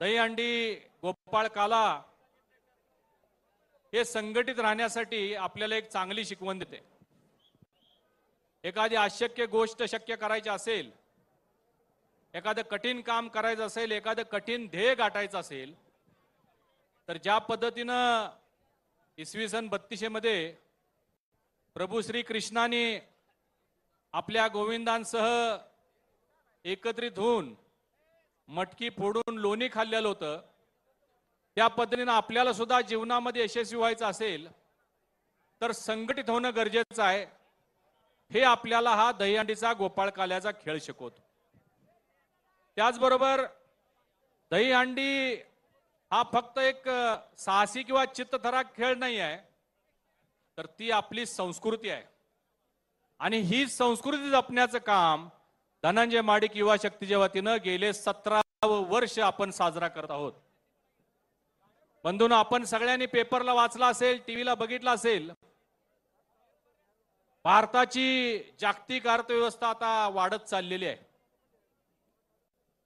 दहीहंडी गोपाळकाला हे संघटित राहण्यासाठी आपल्याला एक चांगली शिकवण देते। एखादी अशक्य गोष्ट शक्य करायची असेल, एखादं कठीण काम करायचं असेल, एखादं कठीण ध्येय गाठायचं असेल, तर ज्या पद्धतीनं इसवी सन 3200 मध्ये प्रभू श्री कृष्णाने आपल्या गोविंदांसह एकत्रित होऊन मटकी फोडून लोणी खाल्लेलं होतं, त्या पद्धतीनं आपल्याला सुद्धा जीवनामध्ये यशस्वी व्हायचं असेल तर संघटित होणं गरजेचं आहे। हे आपल्याला हा दहीहंडीचा गोपाळकाल्याचा खेळ शिकवतो। त्याचबरोबर दहीहंडी हा फक्त एक साहसी किंवा चित्तथरारक खेळ नाही आहे, तर ती आपली संस्कृती आहे आणि ही संस्कृती जपण्याचं काम धनंजय महाडिक युवा शक्तीच्या वतीनं गेले 17 वर्ष आपण साजरा करत आहोत। बंधूंनो, आपण सगळ्यांनी पेपरला वाचला असेल, टीव्हीला बघितलं असेल, भारताची जागतिक अर्थव्यवस्था आता वाढत चाललेली आहे।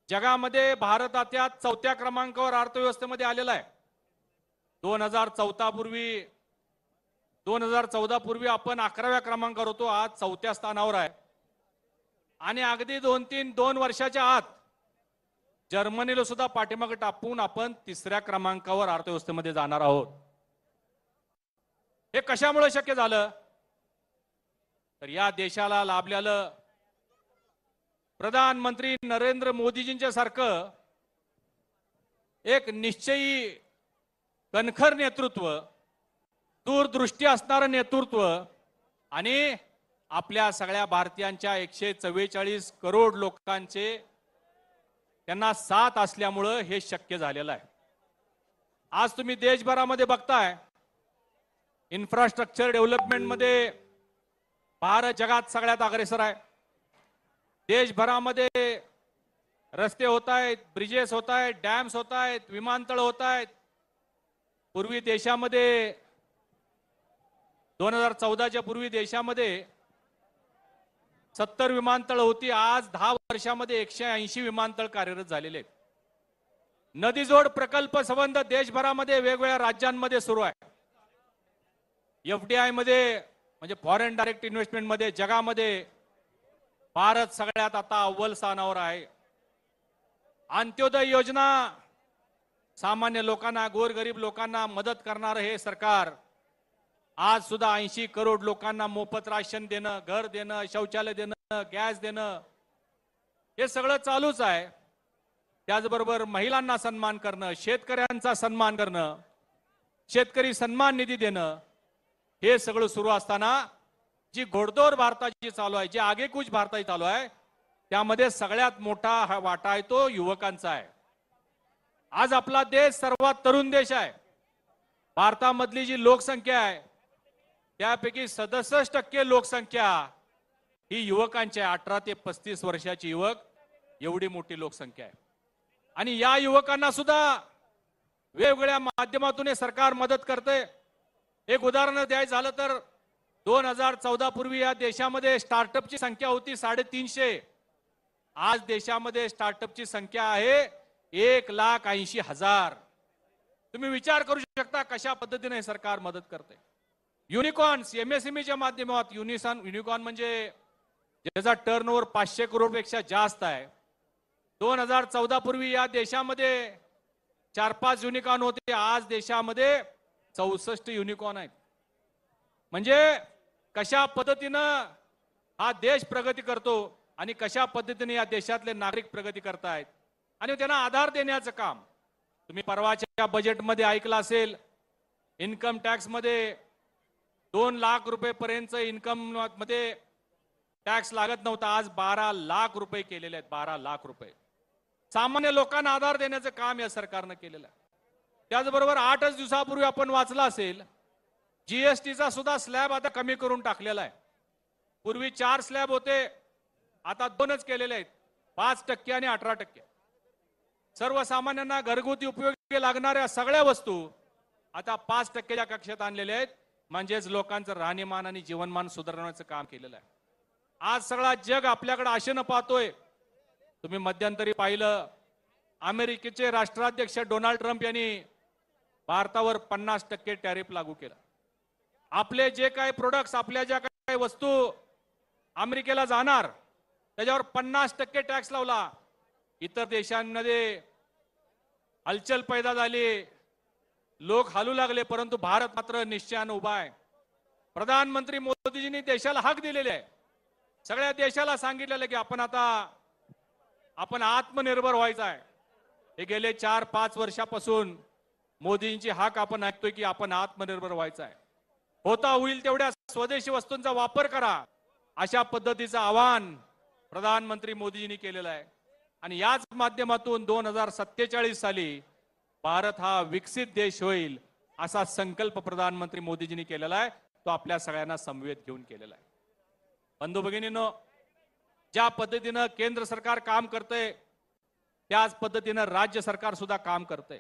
जगामध्ये भारत आता 4थ्या क्रमांकावर अर्थव्यवस्थेमध्ये आलेला आहे। 2014 पूर्वी आपण 11व्या क्रमांकावर होतो, आज 4थ्या स्थानावर आहे आणि अगदी 2 वर्षाच्या आत जर्मनीला सुद्धा पाठीमागे टाकून आपण 3ऱ्या क्रमांकावर अर्थव्यवस्थेमध्ये जाणार आहोत। हे कशामुळे शक्य झालं? तर या देशाला लाभलेलं प्रधानमंत्री नरेंद्र मोदीजींच्या सारखं एक निश्चयी कणखर नेतृत्व, दूरदृष्टी असणारं नेतृत्व आणि आपल्या सगळ्या भारतीयांच्या 144 करोड लोकांचे त्यांना साथ असल्यामुळं हे शक्य झालेलं आहे। आज तुम्ही देशभरामध्ये बघताय, इन्फ्रास्ट्रक्चर डेव्हलपमेंट मध्ये भारत जगात सगळ्यात अग्रेसर आहे। देशभरामध्ये रस्ते होत आहेत, ब्रिजेस होत आहेत, डॅम्स होत आहेत, विमानतळ होत आहेत। पूर्वी देशामध्ये 2014च्या पूर्वी देशामध्ये 70 विमानतळ होती, आज 10 वर्षामध्ये 180 विमानतळ कार्यरत झालेले आहेत। नदीजोड प्रकल्प संबंध देशभरामध्ये वेगवेगळ्या राज्यांमध्ये सुरू आहे। FDI मध्ये म्हणजे फॉरेन डायरेक्ट इन्व्हेस्टमेंट मध्ये जगामध्ये भारत सगळ्यात आता अव्वल स्थानावर आहे। अंत्योदय योजना सामान्य लोकांना, गोरगरीब लोकांना मदत करणारं हे सरकार आज सुद्धा 80 करोड लोकांना मोफत राशन देणं, घर देणं, शौचालय देणं, गॅस देणं, हे सगळं चालूच आहे। त्याचबरोबर महिलांना सन्मान करणं, शेतकऱ्यांचा सन्मान करणं, शेतकरी सन्मान निधी देणं, हे सगळं सुरू असताना जी घोडदौड भारताची चालू आहे, जी आगेकूच भारताची चालू आहे, त्यामध्ये सगळ्यात मोठा वाटा आहे तो युवकांचा आहे। आज आपला देश सर्वात तरुण देश आहे। भारतामधली जी लोकसंख्या आहे त्यापैकी 67% लोकसंख्या ही युवकांची आहे। 18 ते 35 वर्षाची युवक, एवढी मोठी लोकसंख्या आहे आणि या युवकांना सुद्धा वेगवेगळ्या माध्यमातून सरकार मदत करते। एक उदाहरण द्यायचं झालं तर 2014 पूर्वी या देशामध्ये स्टार्टअपची संख्या होती 350। आज देशामध्ये स्टार्टअपची संख्या आहे 1,80,000। तुम्ही विचार करू शकता कशा पद्धतीने सरकार मदत करते। युनिकॉर्न्स MSMEच्या माध्यमात, युनिकॉर्न म्हणजे ज्याचा टर्नओव्हर 500 करोडपेक्षा जास्त आहे। 2014 पूर्वी या देशामध्ये 4-5 युनिकॉर्न होते, आज देशामध्ये 64 युनिकॉर्न आहेत। म्हणजे कशा पद्धतीनं हा देश प्रगती करतो आणि कशा पद्धतीने या देशातले नागरिक प्रगती करतायत आणि त्यांना आधार देण्याचं काम। तुम्ही परवाच्या बजेटमध्ये ऐकलं असेल, इन्कम टॅक्स मध्ये 2 लाख रुपये पर्यंत इन्कम मध्ये टॅक्स लागत नव्हता, आज 12 लाख रुपये केलेले आहेत। 12 लाख रुपये सामान्य लोकांना आधार देण्याचं काम या सरकारनं केलेलं आहे। त्याचबरोबर 8 दिवसापूर्वी आपण वाचलं असेल, जीएसटीचा सुद्धा स्लॅब आता कमी करून टाकलेला आहे। पूर्वी 4 स्लॅब होते, आता 2च केलेले आहेत, 5% आणि 18%। सर्वसामान्यांना घरगुती उपयोगी लागणाऱ्या सगळ्या वस्तू आता 5%च्या कक्षेत आणलेल्या आहेत, म्हणजेच लोकांचं राहणीमान आणि जीवनमान सुधारण्याचं काम केलेलं आहे। आज सगळा जग आपल्याकडे आशेनं पाहतोय। तुम्ही मध्यंतरी पाहिलं अमेरिकेचे राष्ट्राध्यक्ष डोनाल्ड ट्रम्प यांनी भारतावर 50% टॅरिफ लागू केला. आपले जे काही प्रोडक्ट्स, आपल्या ज्या काही वस्तू अमेरिकेला जाणार त्याच्यावर 50% टॅक्स लावला. इतर देशांमध्ये हलचल पैदा झाली, लोक हालू लागले, परंतु भारत मात्र निश्चयाने उभा आहे. प्रधानमंत्री मोदीजींनी देशाला हाक दिलेली आहे. सगळ्या देशाला सांगितलेलं की आपण आत्मनिर्भर व्हायचं आहे. हे गेले 4-5 वर्षापासून मोदींची हाक आपण ऐकतोय की आपण आत्मनिर्भर व्हायचं आहे. होता होईल तेवढ्या स्वदेशी वस्तूंचा वापर करा, अशा पद्धतीचं आवाहन प्रधानमंत्री मोदीजींनी केलेलं आहे. आणि याच माध्यमातून 2047 साली भारत हा विकसित देश होईल असा संकल्प प्रधानमंत्री मोदीजींनी केलेला आहे. तो आपल्या सगळ्यांना समवेत घेऊन केलेला आहे. बंधू भगिनींनो, ज्या पद्धतीनं केंद्र सरकार काम करते त्याच पद्धतीनं राज्य सरकार सुद्धा काम करते.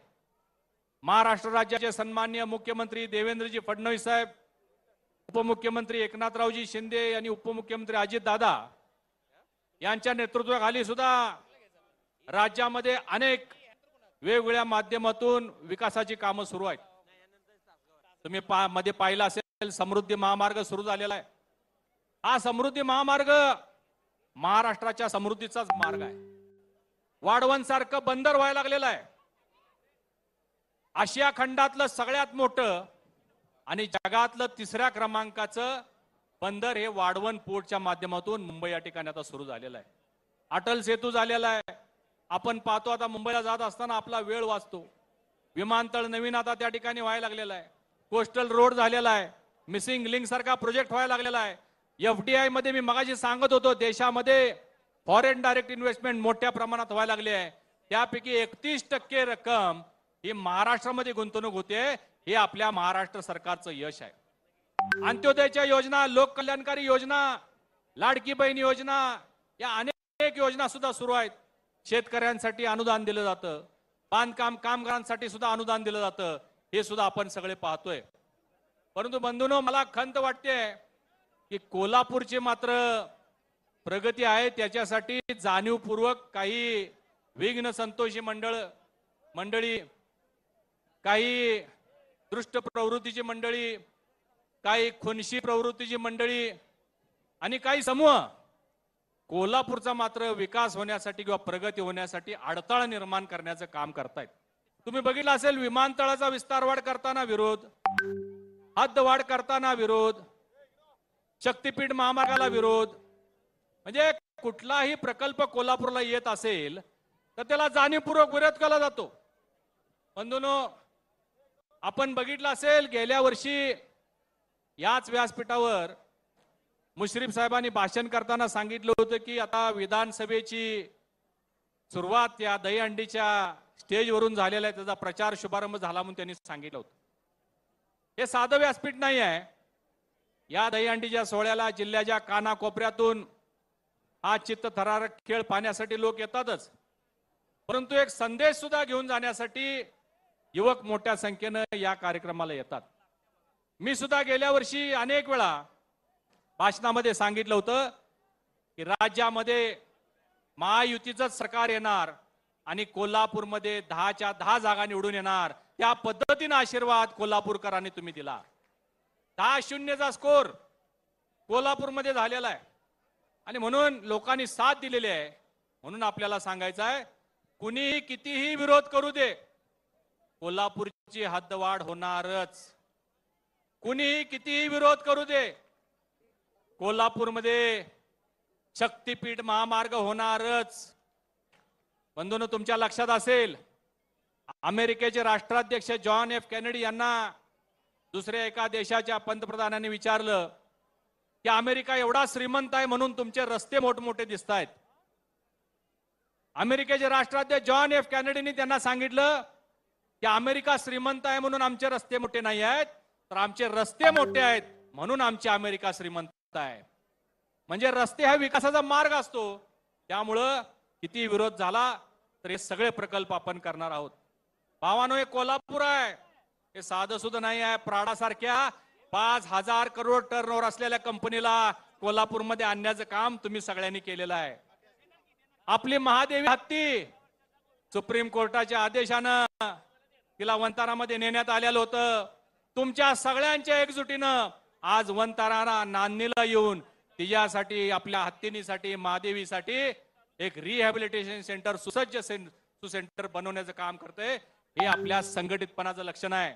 महाराष्ट्र राज्याचे सन्माननीय मुख्यमंत्री देवेंद्रजी फडणवीस साहेब, उपमुख्यमंत्री एकनाथरावजी शिंदे आणि उपमुख्यमंत्री अजितदादा यांच्या नेतृत्वाखाली सुद्धा राज्यामध्ये अनेक वेगवेगळ्या माध्यमातून विकासाची कामं सुरू आहेत. तुम्ही मध्ये पाहिलं असेल, समृद्धी महामार्ग सुरू झालेला आहे. हा समृद्धी महामार्ग महाराष्ट्राच्या समृद्धीचाच मार्ग आहे. वाढवण सारखं बंदर व्हायला लागलेलं आहे. आशिया खंडातलं सगळ्यात मोठं आणि जगातलं 3ऱ्या क्रमांकाचं बंदर हे वाढवण पोर्टच्या माध्यमातून मुंबई या ठिकाणी आता सुरू झालेलं आहे. अटल सेतू झालेला आहे. आपण पाहतो आता मुंबईला जात असताना आपला वेळ वाचतो. विमानतळ नवीन आता त्या ठिकाणी व्हायला लागलेला आहे. कोस्टल रोड झालेला आहे. मिसिंग लिंक सारखा प्रोजेक्ट व्हायला लागलेला आहे. FDI मध्ये मी मगाशी सांगत होतो, देशामध्ये फॉरेन डायरेक्ट इन्व्हेस्टमेंट मोठ्या प्रमाणात व्हायला लागली आहे. त्यापैकी 31% रक्कम ही महाराष्ट्रामध्ये गुंतवणूक होते. हे आपल्या महाराष्ट्र सरकारचं यश आहे. अंत्योदयच्या योजना, लोक कल्याणकारी योजना, लाडकी बहीण योजना, या अनेक योजना सुद्धा सुरू आहेत. शेतकऱ्यांसाठी अनुदान दिलं जातं, बांधकाम कामगारांसाठी सुद्धा अनुदान दिलं जातं. हे सुद्धा आपण सगळे पाहतोय. परंतु बंधूंनो, मला खंत वाटते की कोल्हापूरची मात्र प्रगती आहे त्याच्यासाठी जाणीवपूर्वक काही विघ्न संतोषी मंडळी, काही दृष्ट प्रवृत्तीची मंडळी, काही खुनशी प्रवृत्तीची मंडळी आणि काही समूह कोल्हापूरचा मात्र विकास होण्यासाठी किंवा प्रगती होण्यासाठी अडथळा निर्माण करण्याचं काम करतायत. तुम्ही बघितलं असेल, विमानतळाचा विस्तार वाढ करताना विरोध, हद्दवाढ करताना विरोध, शक्तीपीठ महामार्गाला विरोध. म्हणजे कुठलाही प्रकल्प कोल्हापूरला येत असेल तर त्याला जाणीवपूर्वक विरोध केला जातो. बंधूंनो, आपण बघितलं असेल, गेल्या वर्षी याच व्यासपीठावर मुश्रीफ साहेबांनी भाषण करताना सांगितलं होतं की आता विधानसभेची सुरुवात या दहीहंडीच्या स्टेजवरून झालेला आहे, त्याचा प्रचार शुभारंभ झाला म्हणून त्यांनी सांगितलं होतं. हे साधं व्यासपीठ नाही आहे. या दहीहंडीच्या सोहळ्याला जिल्ह्याच्या कानाकोपऱ्यातून हा चित्तथरारक खेळ पाहण्यासाठी लोक येतातच, परंतु एक संदेश सुद्धा घेऊन जाण्यासाठी युवक मोठ्या संख्येनं या कार्यक्रमाला येतात. मी सुद्धा गेल्या वर्षी अनेक वेळा भाषणामध्ये सांगितलं होतं की राज्यामध्ये महायुतीचंच सरकार येणार आणि कोल्हापूरमध्ये 10च्या 10 जागा निवडून येणार. त्या पद्धतीने आशीर्वाद कोल्हापूरकरांनी तुम्ही दिला. 10-0चा स्कोर कोल्हापूरमध्ये झालेला आहे आणि म्हणून लोकांनी साथ दिलेली आहे. म्हणून आपल्याला सांगायचं आहे, कुणीही कितीही विरोध करू दे, कोल्हापूरची हद्दवाढ होणारच. कुणीही कितीही विरोध करू दे, कोल्हापूरमध्ये शक्तीपीठ महामार्ग होणारच. बंधूंनो, तुमच्या लक्षात असेल, अमेरिकेचे राष्ट्राध्यक्ष जॉन एफ केनेडी यांना दुसऱ्या एका देशाच्या पंतप्रधानांनी विचारलं की अमेरिका एवढा श्रीमंत आहे म्हणून तुमचे रस्ते मोठमोठे दिसत आहेत. अमेरिकेचे राष्ट्राध्यक्ष जॉन एफ केनेडींनी त्यांना सांगितलं की अमेरिका श्रीमंत आहे म्हणून आमचे रस्ते मोठे नाही आहेत, तर आमचे रस्ते मोठे आहेत म्हणून आमची अमेरिका श्रीमंत आहे. म्हणजे रस्ते हा विकासाचा मार्ग असतो. त्यामुळं किती विरोध झाला तर हे सगळे प्रकल्प आपण करणार आहोत. भावानो, हे कोल्हापूर आहे, हे साधं सुद्धा नाही आहे. प्राडा सारख्या 5,000 करोड टर्नओव्हर असलेल्या कंपनीला कोल्हापूरमध्ये आणण्याचं काम तुम्ही सगळ्यांनी केलेलं आहे. आपली महादेवी हत्ती सुप्रीम कोर्टाच्या आदेशानं तिला वंतारामध्ये नेण्यात आलेलं होतं. तुमच्या सगळ्यांच्या एकजुटीनं आज वंताराला नांदणीला येऊन तिच्यासाठी, आपल्या हत्तीनीसाठी, महादेवीसाठी एक रिहॅबिलिटेशन सेंटर, सुसज्ज सेंटर बनवण्याचं काम करते. हे आपल्या संघटितपणाचं लक्षण आहे.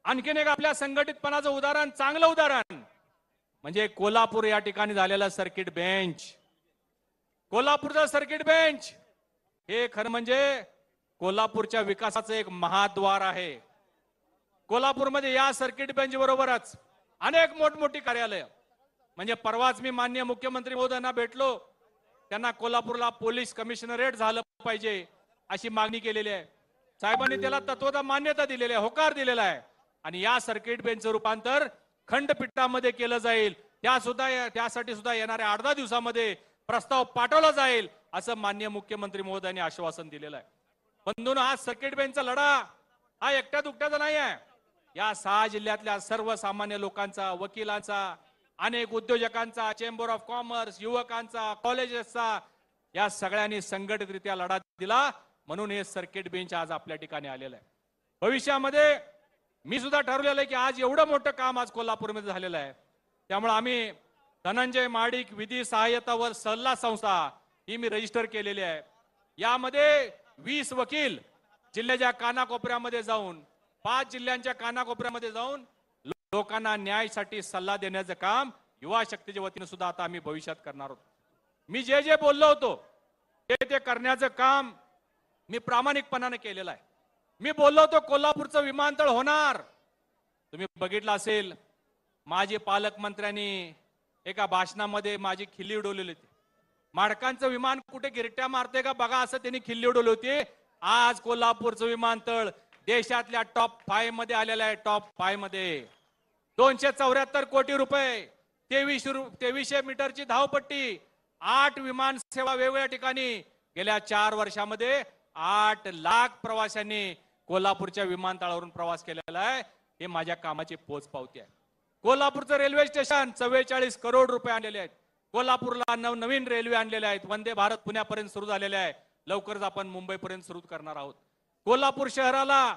आणखीन एक आपल्या संघटितपणाचं उदाहरण, चांगलं उदाहरण म्हणजे कोल्हापूर या ठिकाणी झालेला सर्किट बेंच. कोल्हापूरचा सर्किट बेंच हे खरं म्हणजे कोल्हापूरच्या विकासाचं एक महाद्वार आहे. कोल्हापूरमध्ये या सर्किट बेंच बरोबरच अनेक मोठमोठी कार्यालय, म्हणजे परवाच मी माननीय मुख्यमंत्री महोदयांना भेटलो. त्यांना कोल्हापूरला पोलीस कमिशनरेट झालं पाहिजे अशी मागणी केलेली आहे. साहेबांनी त्याला तत्वता मान्यता दिलेली आहे, होकार दिलेला आहे. आणि या सर्किट बेंचचं रूपांतर खंडपीठामध्ये केलं जाईल. त्यासाठी सुद्धा येणाऱ्या 8-10 दिवसामध्ये प्रस्ताव पाठवला जाईल असं माननीय मुख्यमंत्री महोदयांनी आश्वासन दिलेलं आहे. बंधूंनो, हा सर्किट बेंचचा लढा हा एकट्या दुकट्याचा नाही आहे. या 6 जिल्ह्यातल्या सर्वसामान्य लोकांचा, वकिलांचा, अनेक उद्योजकांचा, चेंबर ऑफ कॉमर्स, युवकांचा, कॉलेजेसचा, या सगळ्यांनी संघटितरित्या लढा दिला. म्हणून हे सर्किट बेंच आज आपल्या ठिकाणी आलेलं आहे. भविष्यामध्ये मी सुद्धा ठरवलेलं आहे की आज एवढं मोठं काम आज कोल्हापूरमध्ये झालेलं आहे, त्यामुळे आम्ही धनंजय महाडिक विधी सहाय्यता व सल्ला संस्था ही मी रजिस्टर केलेली आहे. यामध्ये 20 वकील जिल्ह्याच्या कानाकोपऱ्यामध्ये जाऊन, 5 जिल्ह्यांच्या कानाकोपऱ्यामध्ये जाऊन लोकांना न्यायासाठी सल्ला देण्याचं काम युवा शक्तीच्या वतीने सुद्धा आता आम्ही भविष्यात करणार आहोत. मी जे जे बोललो होतो ते करण्याचं काम मी प्रामाणिकपणाने केलेलं आहे. मी बोललो होतो कोल्हापूरचं विमानतळ होणार. तुम्ही बघितलं असेल, माजी पालकमंत्र्यांनी एका भाषणामध्ये माझी खिल्ली उडवलेली होती. माडकांचं विमान कुठे गिरट्या मारते का बघा असं त्यांनी खिल्ली उडवली होती. आज कोल्हापूरचं विमानतळ देशातल्या टॉप 5 मध्ये आलेलं आहे. टॉप 5 मध्ये 274 कोटी रुपये, 2300 मीटरची धावपट्टी, 8 विमान सेवा वेगवेगळ्या ठिकाणी. गेल्या 4 वर्षामध्ये 8 लाख प्रवाशांनी कोल्हापूरच्या विमानतळावरून प्रवास केलेला आहे. हे माझ्या कामाची पोचपावती आहे. कोल्हापूरचं रेल्वे स्टेशन 44 करोड रुपये आणलेले आहेत. कोल्हापूरला नवीन रेल्वे आणलेले आहेत. वंदे भारत पुण्यापर्यंत सुरू झालेले आहे. लवकरच आपण मुंबईपर्यंत सुरू करणार आहोत. कोल्हापूर शहराला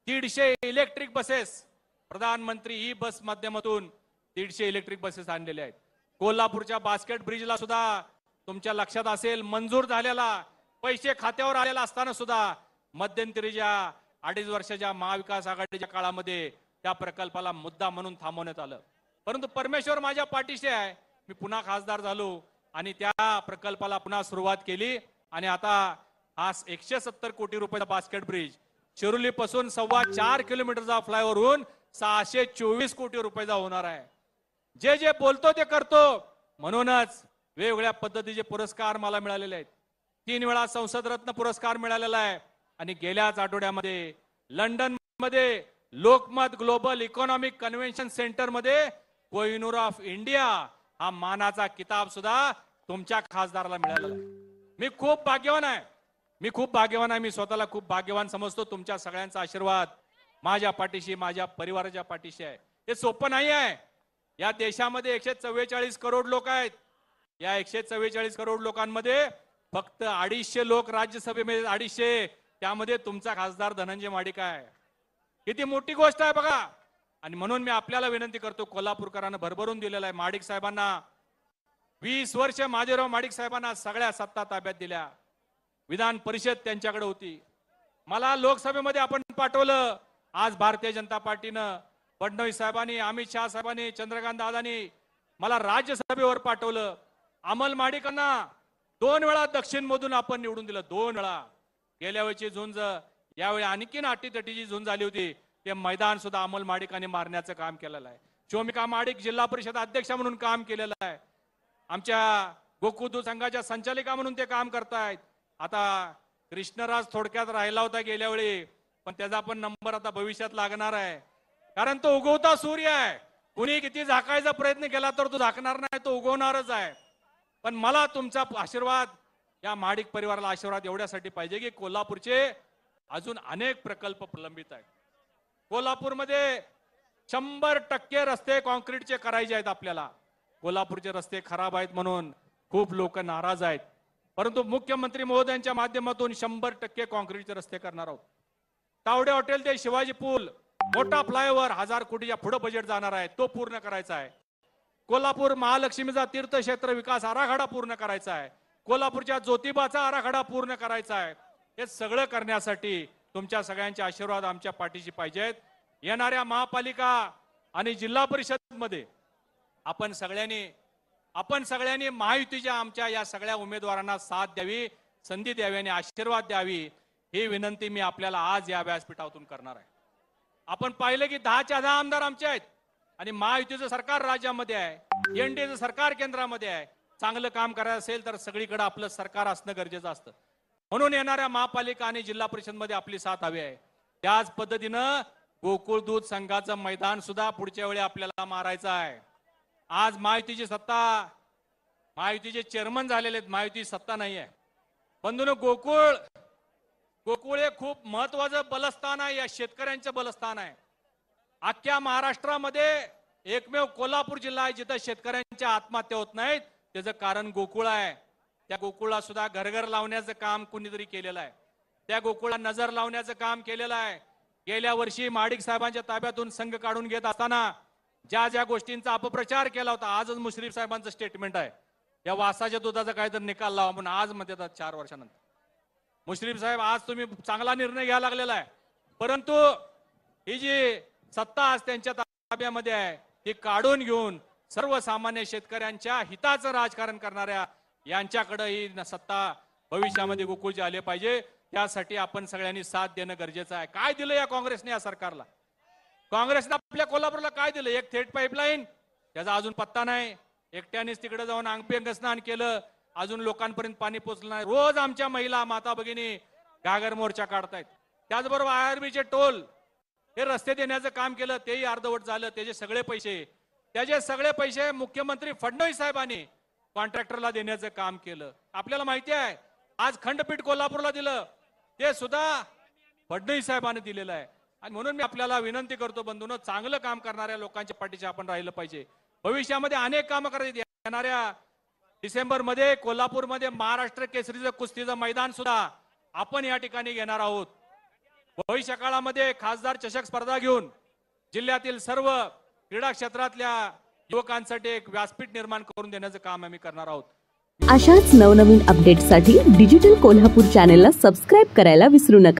150 इलेक्ट्रिक बसेस, प्रधानमंत्री ई बस माध्यमातून 150 इलेक्ट्रिक बसेस आणलेले आहेत. कोल्हापूरच्या बास्केट ब्रिजला सुद्धा तुमच्या लक्षात असेल, मंजूर झालेला, पैसे खात्यावर आलेला असताना सुद्धा मध्यंतरीच्या 2.5 वर्षाच्या महाविकास आघाडीच्या काळामध्ये त्या प्रकल्पाला मुद्दा म्हणून थांबवण्यात आलं. परंतु परमेश्वर माझ्या पाठीशी आहे. मी पुन्हा खासदार झालो आणि त्या प्रकल्पाला पुन्हा सुरुवात केली. आणि आता हा 170 कोटी रुपयाचा बास्केट ब्रिज शिरोली पासून 4.25 किलोमीटरचा फ्लायओव्हर होऊन 624 कोटी रुपयाचा होणार आहे. जे जे बोलतो ते करतो. म्हणूनच वेगवेगळ्या पद्धतीचे पुरस्कार मला मिळालेले आहेत. 3 वेळा संसद रत्न पुरस्कार मिळालेला आहे. आणि गेल्याच आठवड्यामध्ये लंडन मध्ये Lokmat global economic convention centre मध्ये कोहिनूर ऑफ इंडिया हा मानाचा किताब सुद्धा तुमच्या खासदाराला मिळालेला आहे. मी खूप भाग्यवान आहे. मी स्वतःला खूप भाग्यवान समजतो. तुमच्या सगळ्यांचा आशीर्वाद माझ्या पाठीशी, माझ्या परिवाराच्या पाठीशी आहे. हे सोपं नाही आहे. या देशामध्ये 144 करोड लोक आहेत. या 144 करोड लोकांमध्ये फक्त 250 लोक राज्यसभेमध्ये, 250, त्यामध्ये तुमचा खासदार धनंजय महाडिक आहे. किती मोठी गोष्ट आहे बघा. आणि म्हणून मी आपल्याला विनंती करतो, कोल्हापूरकरांना भरभरून दिलेला आहे. महाडिक साहेबांना 20 वर्ष, महादेवराव महाडिक साहेबांना सगळ्या सत्ता ताब्यात दिल्या. विधान परिषद त्यांच्याकडे होती. मला लोकसभेमध्ये आपण पाठवलं. आज भारतीय जनता पार्टीनं, फडणवीस साहेबांनी, अमित शहा साहेबांनी, चंद्रकांत दादांनी मला राज्यसभेवर पाठवलं. अमल महाडिकांना 2 वेळा दक्षिण मधून आपण निवडून दिलं. 2 वेळा. गेल्या वेळची झुंज, यावेळी आणखीन अटीतटीची झुंज झाली होती. ते मैदान सुद्धा अमल महाडिकांनी मारण्याचं काम केलेलं आहे. शोमिका महाडिक जिल्हा परिषद अध्यक्षा म्हणून काम केलेलं आहे. आमच्या गोकुळ संघाच्या संचालिका म्हणून ते काम करतायत. आता कृष्णराज थोडक्यात राहिला होता गेल्या वेळी, पण त्याचा पण नंबर आता भविष्यात लागणार आहे. कारण तो उगवता सूर्य आहे. कुणी किती झाकायचा प्रयत्न केला तर तो झाकणार नाही, तो उगवणारच आहे. पण मला तुमचा आशीर्वाद, या महाडिक परिवाराला आशीर्वाद एवढ्यासाठी पाहिजे की कोल्हापूरचे अजून अनेक प्रकल्प प्रलंबित आहेत. कोल्हापूरमध्ये 100% रस्ते कॉन्क्रीटचे करायचे आहेत आपल्याला. कोल्हापूरचे रस्ते खराब आहेत म्हणून खूप लोक नाराज आहेत. परंतु मुख्यमंत्री महोदयांच्या माध्यमातून 100% काँक्रीटचे रस्ते करणार आहोत. तावडे हॉटेल ते शिवाजी पूल, मोठा फ्लायओव्हर 1000 कोटीच्या पुढे बजेट जाणार आहे, तो पूर्ण करायचा आहे. कोल्हापूर महालक्ष्मीचा तीर्थक्षेत्र विकास आराखडा पूर्ण करायचा आहे. कोल्हापूरच्या ज्योतिबाचा आराखडा पूर्ण करायचा आहे. हे सगळं करण्यासाठी तुमच्या सगळ्यांचे आशीर्वाद आमच्या पाठीशी पाहिजेत. येणाऱ्या महापालिका आणि जिल्हा परिषद मध्ये आपण सगळ्यांनी महायुतीच्या आमच्या या सगळ्या उमेदवारांना साथ द्यावी, संधी द्यावी आणि आशीर्वाद द्यावी, ही विनंती मी आपल्याला आज या व्यासपीठातून करणार आहे. आपण पाहिलं की 10च्या 10 आमदार आमचे आहेत आणि महायुतीचं सरकार राज्यामध्ये आहे, एनडीएचं सरकार केंद्रामध्ये आहे. चांगलं काम करायचं असेल तर सगळीकडे आपलं सरकार असणं गरजेचं असतं. म्हणून येणाऱ्या महापालिका आणि जिल्हा परिषद मध्ये आपली साथ हवी आहे. त्याच पद्धतीनं गोकुळ दूध संघाचं मैदान सुद्धा पुढच्या वेळी आपल्याला मारायचं आहे. आज महायुतीची सत्ता, महायुतीचे चेअरमन झालेले आहेत, महायुती सत्ता नाही आहे. बंधूंनो, गोकुळ हे खूप महत्वाचं बलस्थान आहे, या शेतकऱ्यांचं बलस्थान आहे. अख्ख्या महाराष्ट्रामध्ये एकमेव कोल्हापूर जिल्हा आहे जिथं शेतकऱ्यांच्या आत्महत्या होत नाहीत. त्याचं कारण गोकुळ आहे. त्या गोकुळला सुद्धा घरघर लावण्याचं काम कुणीतरी केलेलं आहे. त्या गोकुळला नजर लावण्याचं काम केलेलं आहे. गेल्या वर्षी महाडिक साहेबांच्या ताब्यातून संघ काढून घेत असताना ज्या गोष्टींचा अपप्रचार केला होता, आजच मुश्रीफ साहेबांचं स्टेटमेंट आहे, या वासाच्या दुधाचा काहीतरी निकाल लावा म्हणून आज म्हणतात 4 वर्षानंतर. मुश्रीफ साहेब, आज तुम्ही चांगला निर्णय घ्यायला लागलेला आहे, परंतु ही जी सत्ता आज त्यांच्या ताब्यामध्ये आहे ती काढून घेऊन सर्वसामान्य शेतकऱ्यांच्या हिताचं राजकारण करणाऱ्या यांच्याकडे ही सत्ता भविष्यामध्ये गोकुळची आले पाहिजे. त्यासाठी आपण सगळ्यांनी साथ देणं गरजेचं आहे. काय दिलं या काँग्रेसने या सरकारला? काँग्रेसने आपल्या कोल्हापूरला काय दिलं? एक थेट पाईपलाईन, त्याचा अजून पत्ता नाही. एकट्यानेच तिकडे जाऊन अंगभंग स्नान केलं, अजून लोकांपर्यंत पाणी पोहोचलं नाही. रोज आमच्या महिला माता भगिनी घागर मोर्चा काढतायत. त्याचबरोबर आयआरबीचे टोल, हे रस्ते देण्याचं काम केलं, तेही अर्धवट झालं. त्याचे सगळे पैसे मुख्यमंत्री फडणवीस साहेबांनी कॉन्ट्रॅक्टरला देण्याचं काम केलं. आपल्याला माहिती आहे, आज खंडपीठ कोल्हापूरला दिलं, ते सुद्धा फडणवीस साहेबांनी दिलेलं आहे. आणि म्हणून मी आपल्याला विनंती करतो, बंधूंनो, चांगलं काम करणाऱ्या लोकांच्या पाठीशी आपण राहिलं पाहिजे. भविष्यामध्ये अनेक कामं करायची. येणाऱ्या डिसेंबरमध्ये कोल्हापूरमध्ये महाराष्ट्र केसरीचं कुस्तीचं मैदान सुद्धा आपण या ठिकाणी घेणार आहोत. भविष्य काळामध्ये खासदार चषक स्पर्धा घेऊन जिल्ह्यातील सर्व क्रीडा क्षेत्रातल्या युवकांसाठी एक व्यासपीठ निर्माण करून देण्याचं काम आम्ही करणार आहोत. अशाच नवनवीन अपडेट्ससाठी डिजिटल कोल्हापूर चॅनेलला सबस्क्राईब करायला विसरू नका.